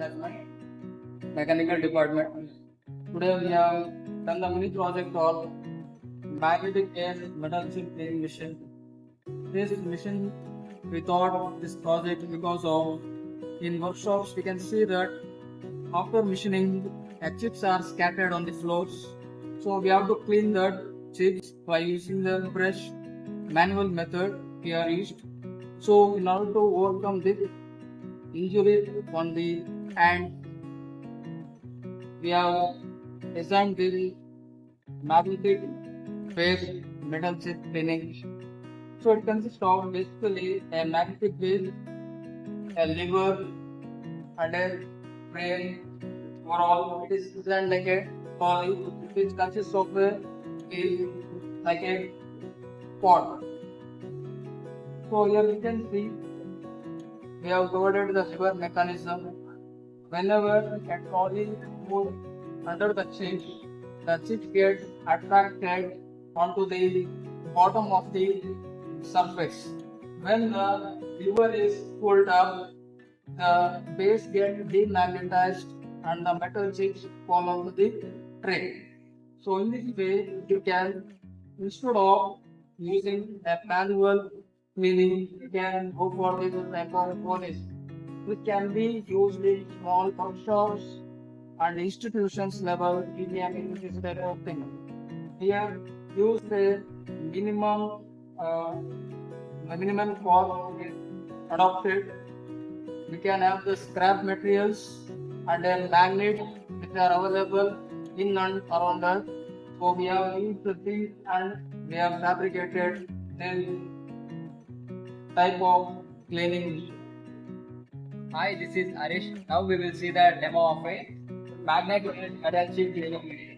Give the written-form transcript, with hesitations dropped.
Management, Mechanical Department. Today we have done the mini project called Magnetic Air Metal Chip Cleaning Machine. This machine, we thought this project because of in workshops we can see that after machining, chips are scattered on the floors. So we have to clean the chips by using the brush manual method we are used. So in order to overcome this injury on the hand, we have designed the magnetic phase metal chip cleaning. So it consists of basically a magnetic wheel, a lever, and a frame. Overall, it is designed like a trolley, which consists of a wheel like a pod. So here you can see we have provided the lever mechanism. Whenever a trolley moves under the chip gets attracted onto the bottom of the surface. When the lever is pulled up, the base gets demagnetized and the metal chips fall onto the tray. So in this way, you can, instead of using a manual cleaning, you can go for this type of polish, which can be used in small workshops and institutions level. You can use this type of thing. Here, use the minimum minimum cost is adopted. We can have the scrap materials and then magnets which are available in and around us. So we have used the things and we have fabricated this type of cleaning. Hi, this is Arish. Now we will see the demo of a magnetic adhesive cleaning.